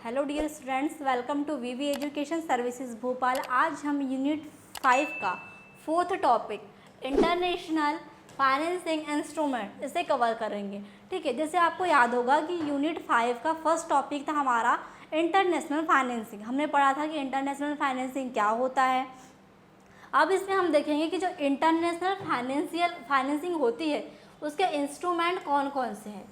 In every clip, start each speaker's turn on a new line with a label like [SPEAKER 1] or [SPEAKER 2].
[SPEAKER 1] Hello dear students, welcome to VV education services Bhopal. आज हम unit 5 का 4th topic international financing instrument इसे cover करेंगे। ठीक है, जैसे आपको याद होगा कि यूनिट 5 का फर्स्ट टॉपिक था हमारा इंटरनेशनल फाइनेंसिंग। हमने पढ़ा था कि इंटरनेशनल फाइनेंसिंग क्या होता है। अब इसमें हम देखेंगे कि जो इंटरनेशनल फाइनेंसिंग होती है उसके इंस्ट्रूमेंट कौन कौन से हैं।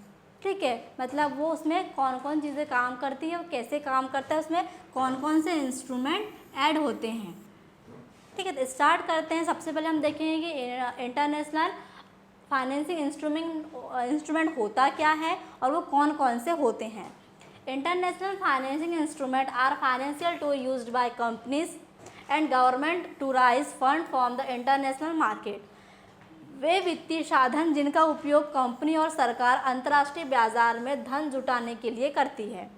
[SPEAKER 1] ठीक है, मतलब वो उसमें कौन कौन चीज़ें काम करती है और कैसे काम करता है, उसमें कौन कौन से इंस्ट्रूमेंट ऐड होते हैं। ठीक है, तो स्टार्ट करते हैं। सबसे पहले हम देखेंगे कि इंटरनेशनल फाइनेंसिंग इंस्ट्रूमेंट होता क्या है और वो कौन कौन से होते हैं। International financing instrument are financial tool used by companies and government to raise fund from the international market. वे वित्तीय साधन जिनका उपयोग कंपनी और सरकार अंतर्राष्ट्रीय बाजार में धन जुटाने के लिए करती है।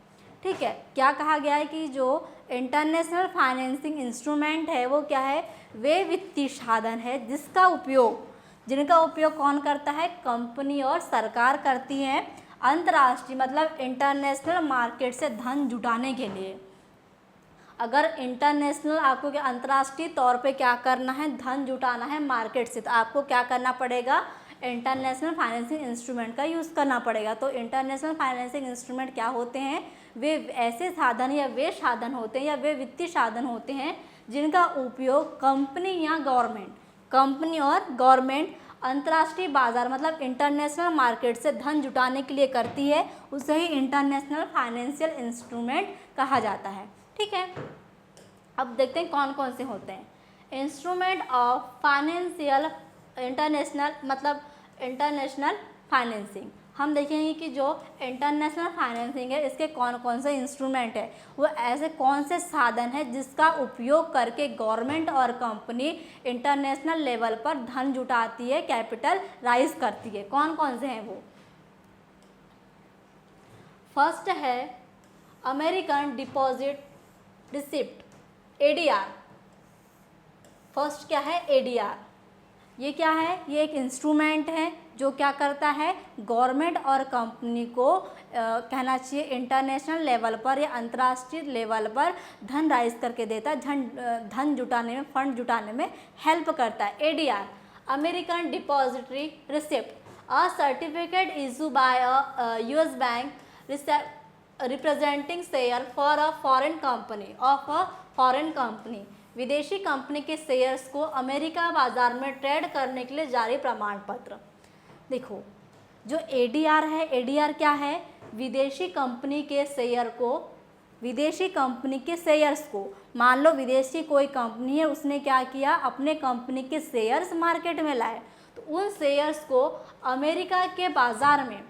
[SPEAKER 1] ठीक है, क्या कहा गया है कि जो इंटरनेशनल फाइनेंसिंग इंस्ट्रूमेंट है वो क्या है, वे वित्तीय साधन है जिनका उपयोग कौन करता है, कंपनी और सरकार करती है अंतर्राष्ट्रीय मतलब इंटरनेशनल मार्केट से धन जुटाने के लिए। अगर इंटरनेशनल आपको क्या अंतर्राष्ट्रीय तौर पे क्या करना है, धन जुटाना है मार्केट से, तो आपको क्या करना पड़ेगा, इंटरनेशनल फाइनेंसिंग इंस्ट्रूमेंट का यूज़ करना पड़ेगा। तो इंटरनेशनल फाइनेंसिंग इंस्ट्रूमेंट क्या होते हैं, वे ऐसे साधन या वे साधन होते हैं या वे वित्तीय साधन होते हैं जिनका उपयोग कंपनी और गवर्नमेंट अंतर्राष्ट्रीय बाजार मतलब इंटरनेशनल मार्केट से धन जुटाने के लिए करती है, उसे ही इंटरनेशनल फाइनेंशियल इंस्ट्रूमेंट कहा जाता है। ठीक है, अब देखते हैं कौन कौन से होते हैं। इंस्ट्रूमेंट ऑफ फाइनेंशियल इंटरनेशनल मतलब इंटरनेशनल फाइनेंसिंग। हम देखेंगे कि जो इंटरनेशनल फाइनेंसिंग है इसके कौन कौन से इंस्ट्रूमेंट है, वो ऐसे कौन से साधन है जिसका उपयोग करके गवर्नमेंट और कंपनी इंटरनेशनल लेवल पर धन जुटाती है, कैपिटल राइज करती है। कौन कौन से हैं वो। फर्स्ट है American deposit receipt ADR। First क्या है, ADR। ये क्या है, ये एक इंस्ट्रूमेंट है जो क्या करता है, गवर्नमेंट और कंपनी को कहना चाहिए इंटरनेशनल लेवल पर या अंतर्राष्ट्रीय लेवल पर धन राइज करके देता है, धन जुटाने में, फंड जुटाने में हेल्प करता है। ADR American depository receipt a certificate issue bye a US bank representing share for a foreign company. विदेशी कंपनी के शेयर्स को अमेरिका बाजार में ट्रेड करने के लिए जारी प्रमाण पत्र। देखो, जो ADR है, ADR क्या है, विदेशी कंपनी के शेयर्स को मान लो विदेशी कोई कंपनी है, उसने क्या किया, अपने कंपनी के शेयर्स मार्केट में लाए, तो उन शेयर्स को अमेरिका के बाजार में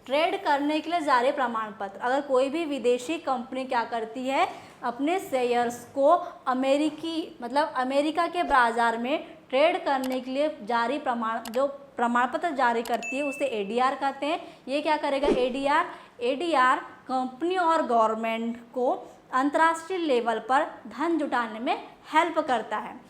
[SPEAKER 1] ट्रेड करने के लिए जारी प्रमाण पत्र। अगर कोई भी विदेशी कंपनी क्या करती है, अपने शेयर्स को अमेरिका के बाजार में ट्रेड करने के लिए जारी प्रमाण पत्र जारी करती है, उसे ADR कहते हैं। ये क्या करेगा, ADR कंपनी और गवर्नमेंट को अंतर्राष्ट्रीय लेवल पर धन जुटाने में हेल्प करता है।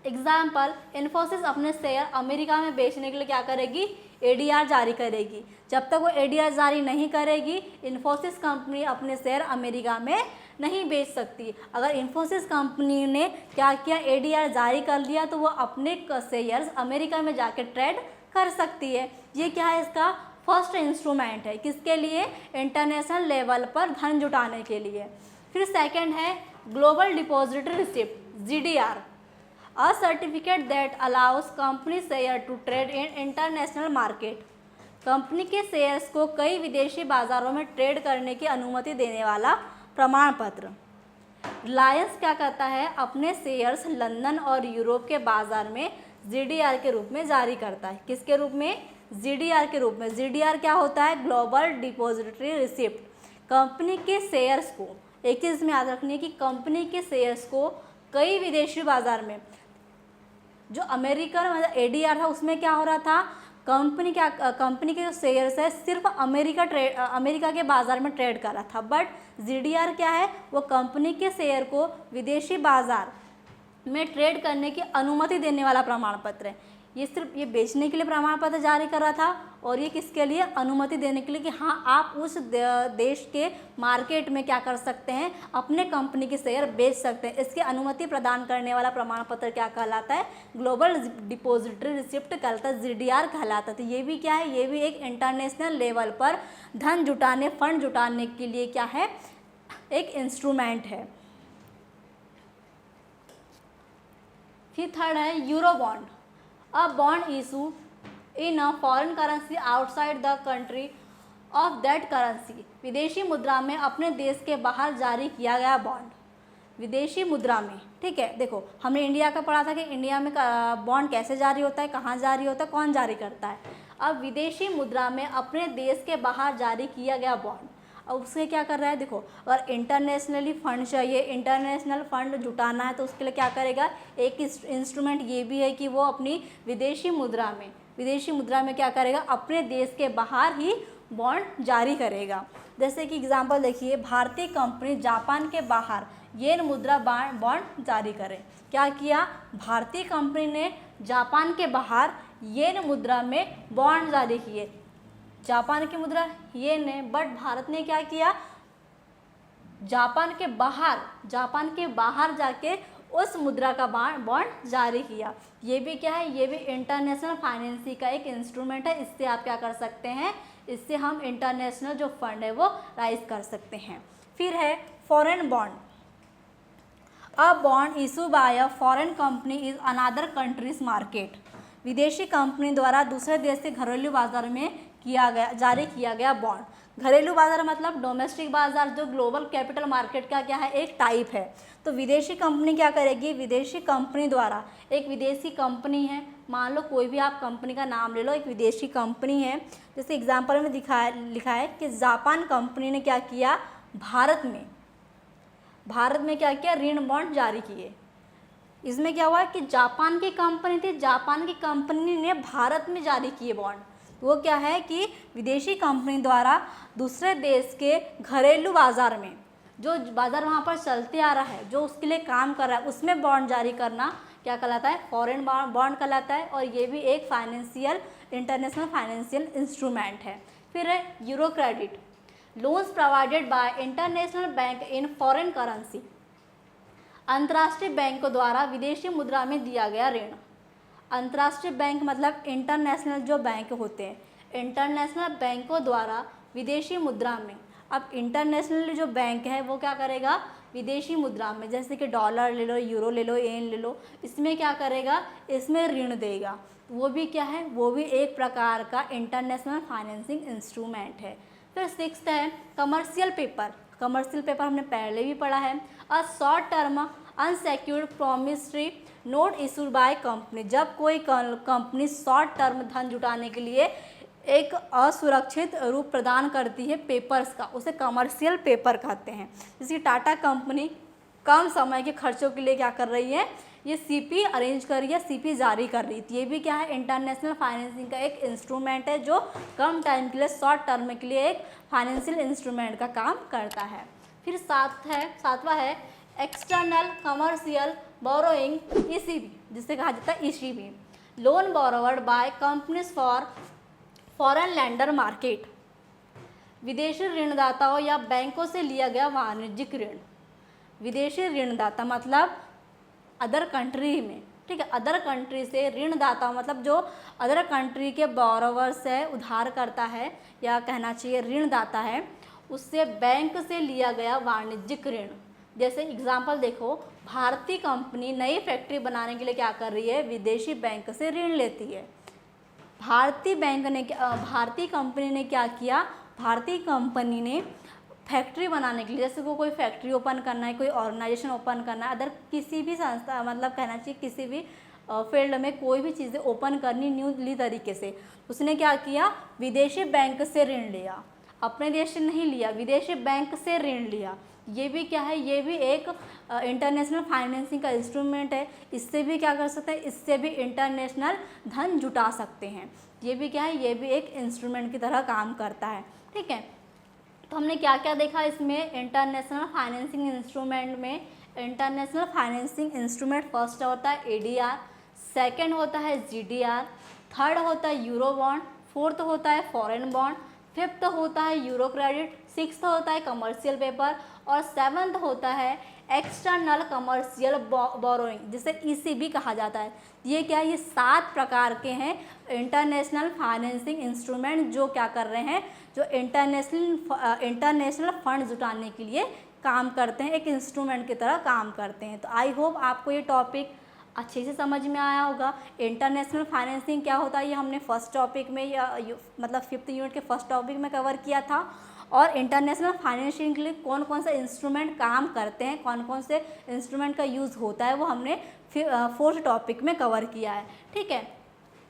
[SPEAKER 1] एग्जाम्पल, इन्फोसिस अपने शेयर अमेरिका में बेचने के लिए क्या करेगी, ADR जारी करेगी। जब तक वो ADR जारी नहीं करेगी, इन्फोसिस कंपनी अपने शेयर अमेरिका में नहीं बेच सकती। अगर इन्फोसिस कंपनी ने क्या किया, ADR जारी कर दिया, तो वो अपने शेयर्स अमेरिका में जाके ट्रेड कर सकती है। ये क्या है, इसका फर्स्ट इंस्ट्रूमेंट है, किसके लिए, इंटरनेशनल लेवल पर धन जुटाने के लिए। फिर सेकेंड है global depository receipt GDR a certificate that allows company share to trade in international market. Company के शेयर्स को कई विदेशी बाजारों में ट्रेड करने की अनुमति देने वाला प्रमाण पत्र। रिलायंस क्या करता है, अपने शेयर्स लंदन और यूरोप के बाजार में GDR के रूप में जारी करता है। किसके रूप में, GDR के रूप में। GDR क्या होता है, ग्लोबल डिपॉजिटरी रिसिप्ट। कंपनी के शेयर्स को, एक चीज़ में याद रखनी है कि कंपनी के शेयर्स को कई विदेशी बाजार में, जो अमेरिकन मतलब ADR था उसमें क्या हो रहा था, कंपनी के जो शेयर्स है सिर्फ अमेरिका के बाज़ार में ट्रेड कर रहा था। बट GDR क्या है, वो कंपनी के शेयर को विदेशी बाज़ार में ट्रेड करने की अनुमति देने वाला प्रमाण पत्र है। ये सिर्फ ये बेचने के लिए प्रमाण पत्र जारी कर रहा था, और ये किसके लिए, अनुमति देने के लिए कि हाँ आप उस देश के मार्केट में क्या कर सकते हैं, अपने कंपनी के शेयर बेच सकते हैं। इसकी अनुमति प्रदान करने वाला प्रमाण पत्र क्या कहलाता है, ग्लोबल डिपॉजिटरी रिसिप्ट कहलाता है, GDR कहलाता है। तो ये भी क्या है, ये भी एक इंटरनेशनल लेवल पर धन जुटाने, फंड जुटाने के लिए क्या है, एक इंस्ट्रूमेंट है। फिर थर्ड है euro bond, a bond issue in a foreign currency outside the country of that currency, विदेशी मुद्रा में अपने देश के बाहर जारी किया गया बॉन्ड, विदेशी मुद्रा में। ठीक है, देखो हमने इंडिया का पढ़ा था कि इंडिया में बॉन्ड कैसे जारी होता है, कहाँ जारी होता है, कौन जारी करता है। अब विदेशी मुद्रा में अपने देश के बाहर जारी किया गया बॉन्ड, अब उससे क्या कर रहा है, देखो अगर इंटरनेशनली फंड चाहिए, इंटरनेशनल फंड जुटाना है, तो उसके लिए क्या करेगा, एक इंस्ट्रूमेंट ये भी है कि वो अपनी विदेशी मुद्रा में क्या करेगा, अपने देश के बाहर ही बॉन्ड जारी करेगा। जैसे कि एग्जांपल देखिए, भारतीय कंपनी जापान के बाहर येन मुद्रा बॉन्ड जारी करे। क्या किया, भारतीय कंपनी ने जापान के बाहर येन मुद्रा में बॉन्ड जारी किए, जापान की मुद्रा येन है, बट भारत ने क्या किया, जापान के बाहर जाके उस मुद्रा का बॉन्ड जारी किया। ये भी क्या है, ये भी इंटरनेशनल फाइनेंसिंग का एक इंस्ट्रूमेंट है। इससे आप क्या कर सकते हैं, इससे हम इंटरनेशनल जो फंड है वो राइज कर सकते हैं। फिर है foreign bond, a bond issue bye a foreign company is another countries market, विदेशी कंपनी द्वारा दूसरे देश के घरेलू बाजार में जारी किया गया बॉन्ड। घरेलू बाजार मतलब डोमेस्टिक बाजार, जो ग्लोबल कैपिटल मार्केट का क्या है, एक टाइप है। तो विदेशी कंपनी क्या करेगी, विदेशी कंपनी द्वारा, एक विदेशी कंपनी है, मान लो कोई भी आप कंपनी का नाम ले लो, एक विदेशी कंपनी है, जैसे एग्जाम्पल में लिखा है कि जापान कंपनी ने क्या किया, भारत में क्या किया, ऋण बॉन्ड जारी किए। इसमें क्या हुआ कि जापान की कंपनी थी, जापान की कंपनी ने भारत में जारी किए बॉन्ड। वो क्या है कि विदेशी कंपनी द्वारा दूसरे देश के घरेलू बाजार में, जो बाजार वहाँ पर चलते आ रहा है, जो उसके लिए काम कर रहा है, उसमें बॉन्ड जारी करना क्या कहलाता है, फॉरेन बॉन्ड कहलाता है। और ये भी एक इंटरनेशनल फाइनेंशियल इंस्ट्रूमेंट है। फिर है euro credit, loans provided by international bank in foreign currency, अंतर्राष्ट्रीय बैंकों द्वारा विदेशी मुद्रा में दिया गया ऋण। अंतर्राष्ट्रीय बैंक मतलब इंटरनेशनल जो बैंक होते हैं, इंटरनेशनल बैंकों द्वारा विदेशी मुद्रा में, अब इंटरनेशनल जो बैंक है वो क्या करेगा, विदेशी मुद्रा में, जैसे कि डॉलर ले लो, यूरो ले लो, येन ले लो, इसमें क्या करेगा, इसमें ऋण देगा। वो भी क्या है, वो भी एक प्रकार का इंटरनेशनल फाइनेंसिंग इंस्ट्रूमेंट है। फिर सिक्स्थ है कमर्शियल पेपर, कमर्शियल पेपर हमने पहले भी पढ़ा है, a short term unsecured promissory note issued by company, जब कोई कंपनी शॉर्ट टर्म धन जुटाने के लिए एक असुरक्षित रूप प्रदान करती है पेपर्स का, उसे कमर्शियल पेपर कहते हैं। जैसे टाटा कंपनी कम समय के खर्चों के लिए क्या कर रही है, ये सीपी अरेंज कर रही है, सीपी जारी कर रही थी। ये भी क्या है, इंटरनेशनल फाइनेंसिंग का एक इंस्ट्रूमेंट है, जो कम टाइम के लिए, शॉर्ट टर्म के लिए एक फाइनेंशियल इंस्ट्रूमेंट का काम करता है। फिर सातवां है एक्सटर्नल कमर्शियल बोरोइंग, ECB, जिसे कहा जाता है ECB, loan borrowed by companies for foreign lender market, विदेशी ऋणदाताओं या बैंकों से लिया गया वाणिज्यिक ऋण। विदेशी ऋणदाता मतलब अदर कंट्री में, ठीक है, अदर कंट्री से ऋणदाता मतलब जो अदर कंट्री के बोरोवर्स है, उधार करता है, या कहना चाहिए ऋणदाता है, उससे बैंक से लिया गया वाणिज्यिक ऋण। जैसे एग्जांपल देखो, भारतीय कंपनी नई फैक्ट्री बनाने के लिए क्या कर रही है, विदेशी बैंक से ऋण लेती है। भारतीय कंपनी ने क्या किया, भारतीय कंपनी ने फैक्ट्री बनाने के लिए, जैसे को कोई फैक्ट्री ओपन करना है, कोई ऑर्गेनाइजेशन ओपन करना है, अदर किसी भी संस्था मतलब कहना चाहिए किसी भी फील्ड में कोई भी चीज़ें ओपन करनी न्यूली तरीके से, उसने क्या किया, विदेशी बैंक से ऋण लिया, अपने देश से नहीं लिया, विदेशी बैंक से ऋण लिया। ये भी क्या है, ये भी एक इंटरनेशनल फाइनेंसिंग का इंस्ट्रूमेंट है। इससे भी क्या कर सकते हैं, इससे भी इंटरनेशनल धन जुटा सकते हैं। ये भी क्या है, ये भी एक इंस्ट्रूमेंट की तरह काम करता है। ठीक है, तो हमने क्या क्या देखा इसमें, इंटरनेशनल फाइनेंसिंग इंस्ट्रूमेंट में, इंटरनेशनल फाइनेंसिंग इंस्ट्रूमेंट फर्स्ट होता है ADR, सेकंड होता है GDR, थर्ड होता है यूरो बॉन्ड, फोर्थ होता है फॉरेन बॉन्ड, फिफ्थ होता है यूरो क्रेडिट, सिक्स्थ होता है कमर्शियल पेपर और सेवन्थ होता है एक्सटर्नल कमर्शियल बोरोइंग, जिसे ECB कहा जाता है। ये क्या है, ये 7 प्रकार के हैं इंटरनेशनल फाइनेंसिंग इंस्ट्रूमेंट जो क्या कर रहे हैं, जो इंटरनेशनल फंड जुटाने के लिए काम करते हैं, एक इंस्ट्रूमेंट की तरह काम करते हैं। तो आई होप आपको ये टॉपिक अच्छे से समझ में आया होगा। इंटरनेशनल फाइनेंसिंग क्या होता है ये हमने फर्स्ट टॉपिक में मतलब 5th यूनिट के फर्स्ट टॉपिक में कवर किया था। और इंटरनेशनल फाइनेंसिंग के लिए कौन कौन से इंस्ट्रूमेंट काम करते हैं, कौन कौन से इंस्ट्रूमेंट का यूज़ होता है, वो हमने 4th टॉपिक में कवर किया है। ठीक है,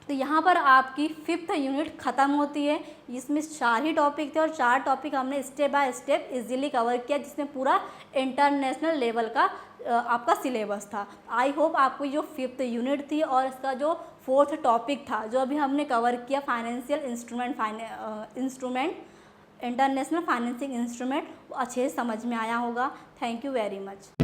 [SPEAKER 1] तो यहाँ पर आपकी 5th यूनिट ख़त्म होती है। इसमें 4 ही टॉपिक थे और 4 टॉपिक हमने step by step easily cover किया, जिसमें पूरा इंटरनेशनल लेवल का आपका सिलेबस था। आई होप आपको जो 5th यूनिट थी और इसका जो 4th टॉपिक था जो अभी हमने कवर किया, financial instrument international financing instrument, वो अच्छे से समझ में आया होगा। Thank you very much.